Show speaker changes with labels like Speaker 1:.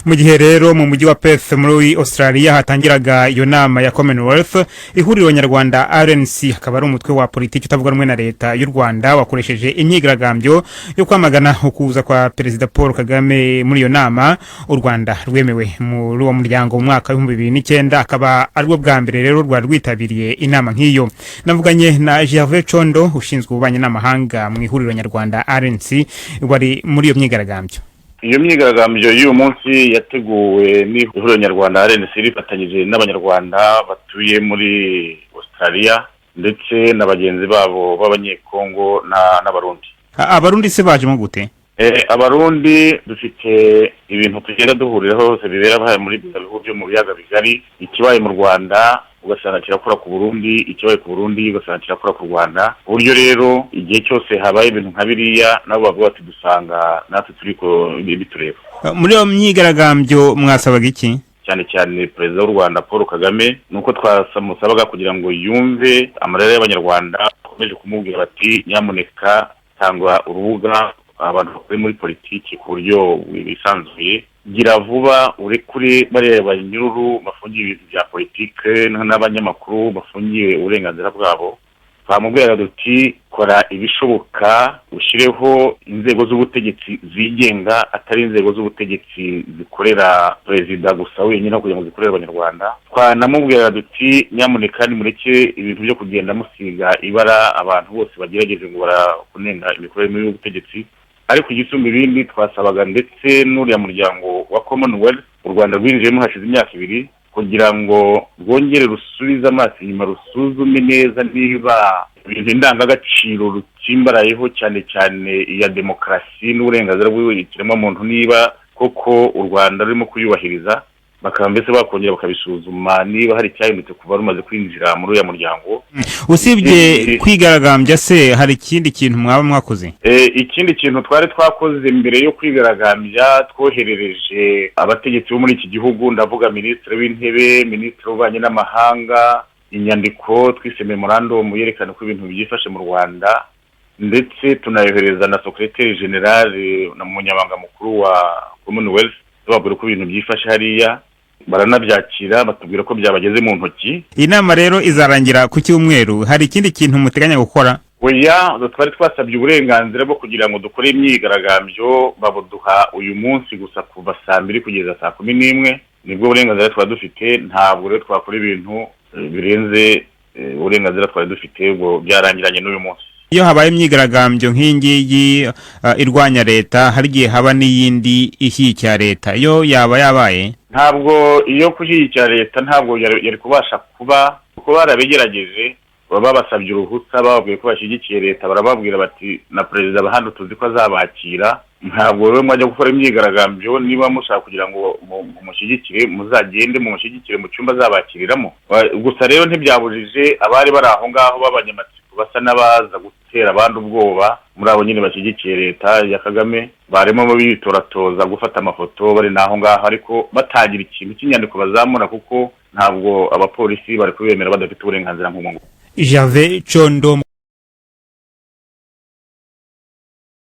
Speaker 1: Mu gihe rero mu mujyi wa Perth muri Australia hatangiraga iyo nama ya Commonwealth, ihuriro nyarwanda RNC akaba ari umutwe wa politiki utavuga rumwe na leta y'u Rwanda wakoresheje imyigaragambyo yo kwamagana ukuza kwa Perezida Paul Kagame muri iyo nama. U Rwanda rwemewe muri uwo muryango mu mwaka wa 2009 akaba ari bwo bwa mbere rero rwari rwitabiriye inama nk'iyo. Navuganye na Gervais Condo ushinzwe ububanye n'amahanga mu ihuriro nyarwanda RNC wari muri iyo myigaragambyo.
Speaker 2: Iyo myigaragambyo y'uyu munsi yateguwe n'ihuriro nyarwanda RNC rifatanyije n'abanyarwanda batuye muri Australia ndetse n'abagenzi babo b'abanyekongo n'abarundi.
Speaker 1: Abarundi se bajemo gute?
Speaker 2: Abarundi dufite ibintu tugenda duhuriraho hose bibera muri bihugu byo mu biyaga bigari. Ikibaye mu Rwanda ugasanga kirakora ku Burundi, ikibaye ku Burundi ugasanga kirakora ku Rwanda. Buryo rero igihe cyose habaye ibintu nka biriya nabo bavuga ati dusanga natwe turiko bitureba.
Speaker 1: Muri iyo myigaragambyo mwasabaga iki?
Speaker 2: Cyane cyane Perezida w'u Rwanda Paul Kagame nuko twasamusabaga kugira ngo yumve amarere y'abanyarwanda, bakomeje kumubwira bati nyamuneka tangwa urubuga abantu bakora muri politiki ku buryo bisanzuye, gira vuba urekure bareba inyururu bafungiye ibintu bya politike n'abanyamakuru bafungiye uburenganzira bwabo. Twamubwira duti kora ibishoboka ushireho inzego z'ubutegetsi zigenga atari inzego z'ubutegetsi zikorera perezida gusa wenyine kugira ngo zikorere abanyarwanda. Twanamubwira duti nyamuneka nimureke ibintu byo kugenda musiga ibara abantu bose bagerageje ngo barakunenga imikorere y'ubutegetsi. Ariko igisumba ibindi twasabaga ndetse n'uriya muryango wa Commonwealth u Rwanda rwinjiyemo hashize imyaka 2 kugira ngo rwongere rusubize amaso inyuma rusuzume neza niba ibintu indangagaciro rutsimbarayeho cyane cyane ya demokarasi n'uburenganzira bw'ikiremwamuntu niba koko u Rwanda rurimo kuyubahiriza, bakaba mbese bakongera bakabisuzuma niba hari cyahindutse kuva rumaze kwinjira muri uya muryango.
Speaker 1: Usibye kwigaragambya se hari ikindi kintu mwaba mwakoze?
Speaker 2: Ikindi kintu twari twakoze mbere yo kwigaragambya, twoherereje abategetsi bo muri iki gihugu, ndavuga Minisitiri w'Intebe, Minisitiri w'Ububanyi n'Amahanga, inyandiko twise memorandum yerekana ko ibintu byifashe mu Rwanda, ndetse tunayohereza na Secretary General na Munyamabanga Mukuru wa Commonwealth bababwira ko ibintu byifashe hariya. Baranabyakira batubwira ko byabageze mu ntoki. Inama
Speaker 1: rero izarangira ku cyumweru. Hari ikindi kintu muteganya gukora?
Speaker 2: Oya, twari twasabye uburenganzira bwo kugira ngo dukore imyigaragambyo, babuduha uyu munsi gusa kuva saa 2 kugeza saa 11. Nibwo uburenganzira twari dufite, ntabwo rero twakora ibintu birenze uburenganzira twari dufite ubwo byarangiranye n'uyu munsi.
Speaker 1: Iyo habaye imyigaragambyo nk'ingiyi irwanya leta, hari gihe haba n'iyindi ishyigikira leta, yo yaba yabaye?
Speaker 2: Ntabwo iyo kushyigikira leta ntabwo yari kubasha kuba, kuko barabigerageje baba basabye uruhusa bababwiye ko bashyigikiye leta, barababwira bati na perezida bahando tuzi ko azabakira. Ntabwo rero mwajya gukora imyigaragambyo niba mushaka kugira ngo mushyigikire muzagende mushyigikire mu cyumba azabakiriramo. Gusa rero ntibyabujije abari bari aho ngaho b'abanyamatsiko basa n'abaza gutera abandi ubwoba muri abo nyine bashyigikiye leta ya Kagame, barimo bitoratoza gufata amafoto bari naho ngaho ariko batagira ikintu cy'inyandiko bazamura kuko ntabwo abapolisi bari kubemera badafite uburenganzira nk'ubwo.
Speaker 1: Gervais Condo.